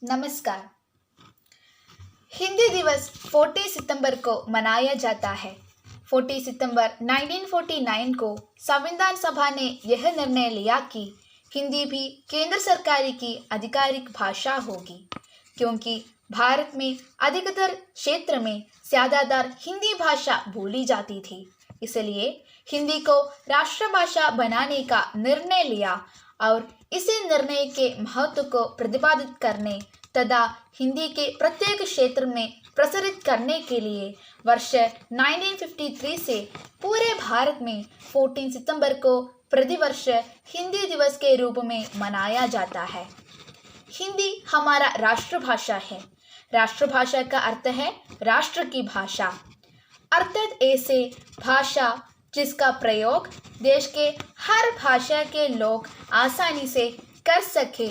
नमस्कार। हिंदी दिवस 40 सितंबर को मनाया जाता है। 40 सितंबर 1949 को संविधान सभा ने यह निर्णय लिया कि हिंदी भी केंद्र सरकार की आधिकारिक भाषा होगी, क्योंकि भारत में अधिकतर क्षेत्र में ज़्यादातर हिंदी भाषा बोली जाती थी। इसलिए हिंदी को राष्ट्रभाषा बनाने का निर्णय लिया और इसी निर्णय के महत्व को प्रतिपादित करने तथा हिंदी के प्रत्येक क्षेत्र में प्रसारित करने के लिए वर्ष 1953 से पूरे भारत में 14 सितंबर को प्रतिवर्ष हिंदी दिवस के रूप में मनाया जाता है। हिंदी हमारा राष्ट्रभाषा है। राष्ट्रभाषा का अर्थ है राष्ट्र की भाषा, अर्थात ऐसे भाषा जिसका प्रयोग देश के हर भाषा के लोग आसानी से कर सके,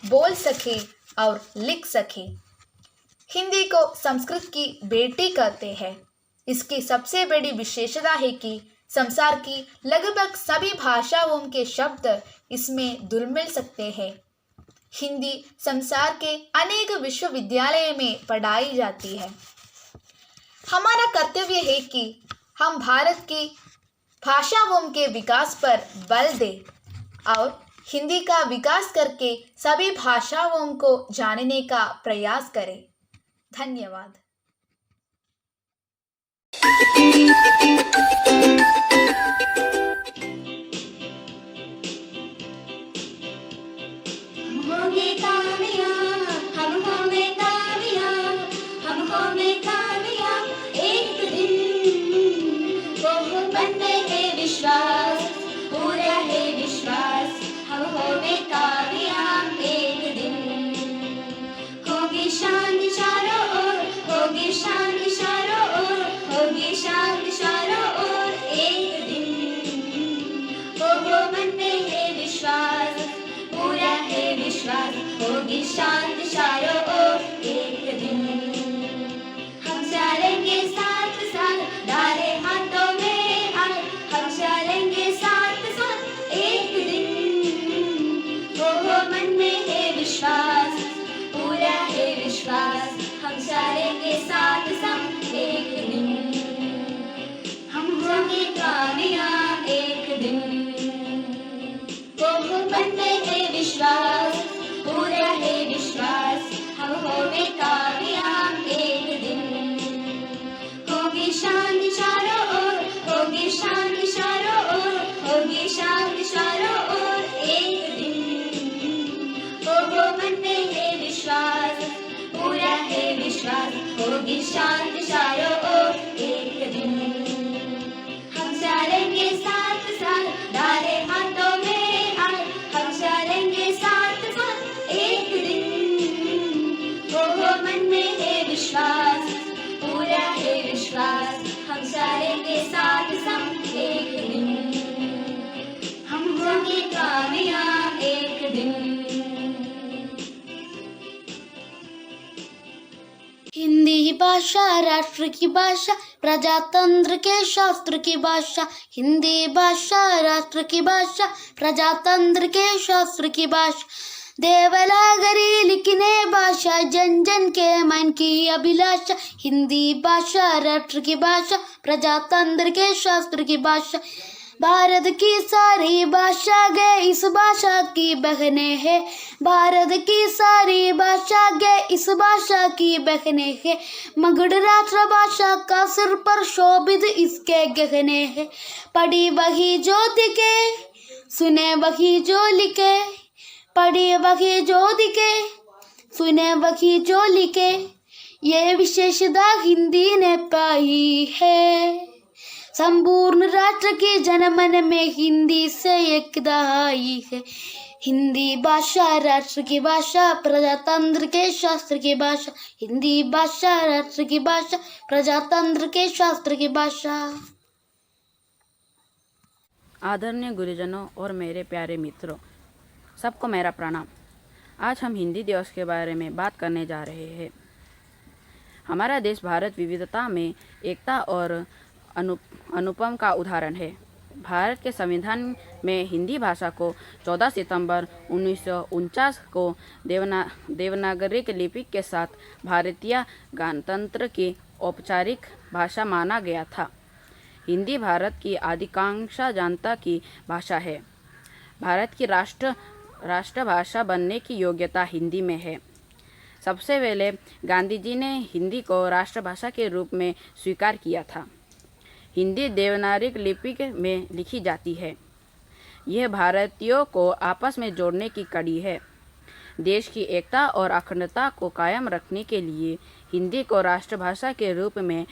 बोल सके और लिख सके। हिंदी को संस्कृत की बेटी कहते हैं। इसकी सबसे बड़ी विशेषता है कि संसार की लगभग सभी भाषाओं के शब्द इसमें घुल मिल सकते हैं। हिंदी संसार के अनेक विश्वविद्यालयों में पढ़ाई जाती है। हमारा कर्तव्य है कि हम भारत की भाषाओं के विकास पर बल दें और हिंदी का विकास करके सभी भाषाओं को जानने का प्रयास करें। धन्यवाद। होगी शांति चारों ओर एक दिन। हम चलेंगे साथ साथ, डाले हाथों में हाथ, हम चलेंगे साथ साथ एक दिन। हो मन में है विश्वास, पूरा है विश्वास, हम चलेंगे साथ साथ एक दिन। हम होंगे कामयाब एक दिन। हो मन में है विश्वास, पूरा है विश्वास, हम होंगे कामयाब एक दिन। होगी शांति चारों ओर, होगी शांति चारों ओर, होगी शांति चारों ओर एक दिन। हो मन में है विश्वास, पूरा है विश्वास, होगी शांति चारों ओर एक दिन। हम चलेंगे साथ साथ, डाले हाथों में हाथ, हम चलेंगे साथ साथ एक दिन। हो मन में है विश्वास, पूरा है विश्वास, हम चलेंगे साथ साथ एक दिन। हम होंगे कामयाब एक दिन। हिंदी भाषा राष्ट्र की भाषा, प्रजातंत्र के शास्त्र की भाषा। हिंदी भाषा राष्ट्र की भाषा, प्रजातंत्र के शास्त्र की भाषा। देवनागरी लिखने भाषा, जन जन के मन की अभिलाषा। हिंदी भाषा राष्ट्र की भाषा, प्रजातंत्र के शास्त्र की भाषा। भारत की सारी भाषा गे इस भाषा की बहनें हैं। भारत की सारी भाषा गे इस भाषा की बहनें हैं। मगध राष्ट्रभाषा का सिर पर शोभित इसके गहने हैं। पढ़ी वही जो दिखे, सुने वही जो लिखे। पढ़ी वही जो दिखे, सुने वही जो लिखे। ये विशेषता हिंदी ने पाई है। संपूर्ण राष्ट्र के जनमन में हिंदी से एकता आई है। हिंदी भाषा राष्ट्र की भाषा, प्रजातंत्र के शास्त्र की भाषा। हिंदी भाषा राष्ट्र की भाषा, प्रजातंत्र के शास्त्र की भाषा। आदरणीय गुरुजनों और मेरे प्यारे मित्रों, सबको मेरा प्रणाम। आज हम हिंदी दिवस के बारे में बात करने जा रहे हैं। हमारा देश भारत विविधता में एकता और अनुपम का उदाहरण है। भारत के संविधान में हिंदी भाषा को 14 सितंबर 1949 को देवनागरी लिपि के साथ भारतीय गणतंत्र की औपचारिक भाषा माना गया था। हिंदी भारत की अधिकांश जनता की भाषा है। भारत की राष्ट्रभाषा बनने की योग्यता हिंदी में है। सबसे पहले गांधी जी ने हिंदी को राष्ट्रभाषा के रूप में स्वीकार किया था। हिंदी देवनागरी लिपि में लिखी जाती है। यह भारतीयों को आपस में जोड़ने की कड़ी है। देश की एकता और अखंडता को कायम रखने के लिए हिंदी को राष्ट्रभाषा के रूप में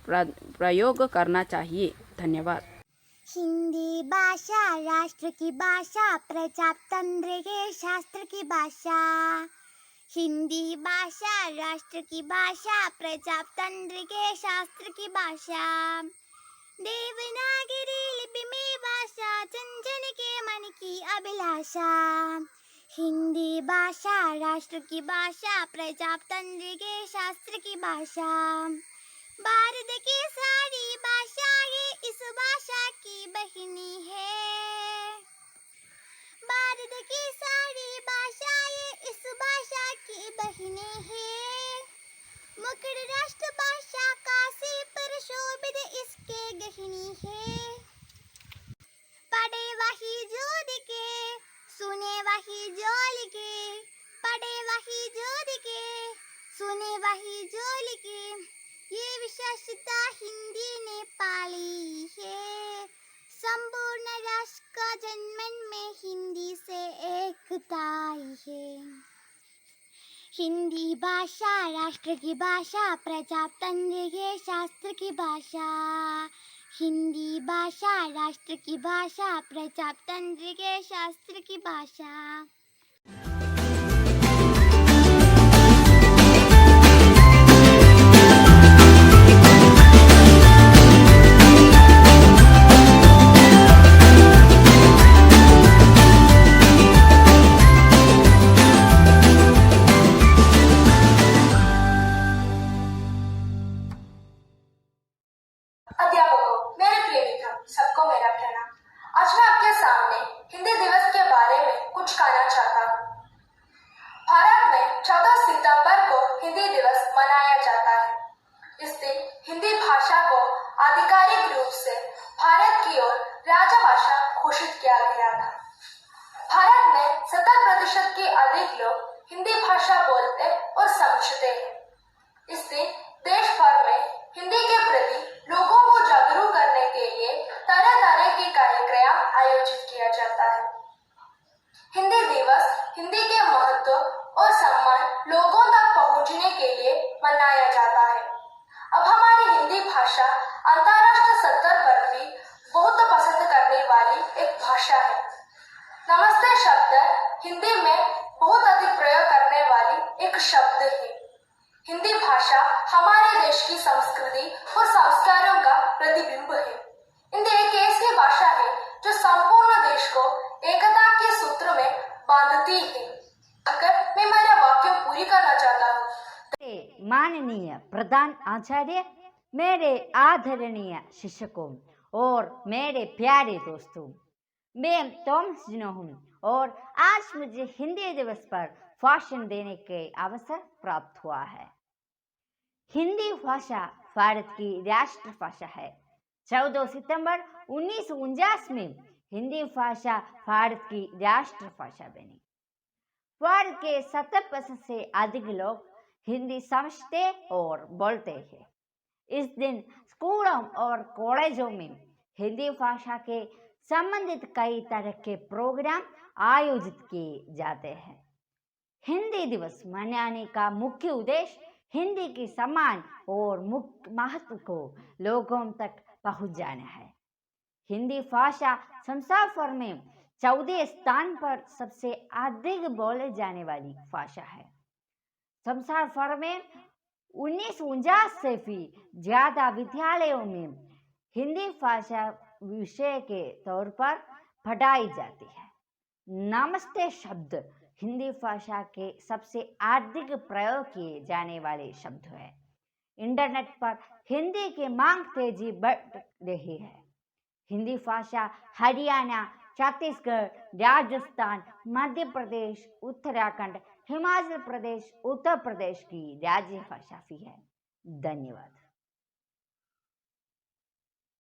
प्रयोग करना चाहिए। धन्यवाद। हिंदी भाषा राष्ट्र की भाषा, प्रजातंत्र के शास्त्र की भाषा। हिंदी भाषा राष्ट्र की भाषा, प्रजातंत्र के शास्त्र की भाषा। देवनागरी लिपि में भाषा, जन जन के मन की अभिलाषा। हिंदी भाषा राष्ट्र की भाषा, प्रजातंत्र के शास्त्र की भाषा। भारत की सारी भाषाएं इस भाषा की बहिनी है। भारत की सारी भाषाएं इस भाषा की बहिनी है। मुख्य राष्ट्रभाषा काशी पर शोभित इसके गहनी है। पढ़े वही जो दिखे, सुने वही जो लिखे। पढ़े वही जो दिखे, सुने वही जो लिखे। ये विशेषता हिंदी ने पाली है। संपूर्ण राष्ट्र का जनमन में हिंदी से एकता है। हिंदी भाषा राष्ट्र की भाषा, प्रजातंत्र के शास्त्र की भाषा। हिंदी भाषा राष्ट्र की भाषा, प्रजातंत्र के शास्त्र की भाषा। अध्यापकों, मेरे प्रिय मित्रों, सबको मेरा प्रणाम। आज मैं आपके सामने हिंदी दिवस के बारे में कुछ कहना चाहता हूँ। भारत में 14 सितंबर को हिंदी दिवस मनाया जाता है। इस दिन हिंदी भाषा को आधिकारिक रूप से भारत की ओर राजभाषा घोषित किया गया था। भारत में 70% के अधिक लोग हिंदी भाषा बोलते और समझते हैं। इस दिन देश भर में हिंदी के प्रति लोगों को जागरूक करने के लिए तरह तरह के कार्यक्रम आयोजित किया जाता है। हिंदी दिवस हिंदी के महत्व और सम्मान लोगों तक पहुंचने के लिए मनाया जाता है। अब हमारी हिंदी भाषा अंतर्राष्ट्रीय स्तर पर भी बहुत पसंद करने वाली एक भाषा है। नमस्ते शब्द हिंदी में बहुत अधिक प्रयोग करने वाली एक शब्द है। हिंदी भाषा हमारे देश की संस्कृति और संस्कारों का प्रतिबिंब है। हिंदी एक ऐसी भाषा है जो संपूर्ण देश को एकता के सूत्र में बांधती है। अगर मैं मेरा वाक्य पूरी करना चाहता हूँ। माननीय प्रधान आचार्य, मेरे आदरणीय शिक्षकों और मेरे प्यारे दोस्तों, मैं टॉमस जिनो हूँ और आज मुझे हिंदी दिवस पर भाषण देने के अवसर प्राप्त हुआ है। हिंदी भाषा भारत की राष्ट्रभाषा है। 14 सितंबर 1949 में हिंदी भाषा भारत की राष्ट्रभाषा बनी। भारत के 70% से अधिक लोग हिंदी समझते और बोलते हैं। इस दिन स्कूलों और कॉलेजों में हिंदी भाषा के संबंधित कई तरह के प्रोग्राम आयोजित किए जाते हैं। हिंदी दिवस मनाने का मुख्य उद्देश्य हिंदी के सम्मान और महत्व को लोगों तक पहुंच जाना है। हिंदी भाषा संसार भर में 14 स्थान पर सबसे अधिक बोले जाने वाली भाषा है। संसार भर में 1949 से भी ज्यादा विद्यालयों में हिंदी भाषा विषय के तौर पर पढ़ाई जाती है। नमस्ते शब्द हिंदी भाषा के सबसे अधिक प्रयोग किए जाने वाले शब्द है। इंटरनेट पर हिंदी की मांग तेजी बढ़ रही है। हिंदी भाषा हरियाणा, छत्तीसगढ़, राजस्थान, मध्य प्रदेश, उत्तराखंड, हिमाचल प्रदेश, उत्तर प्रदेश की राज्य भाषा भी है। धन्यवाद।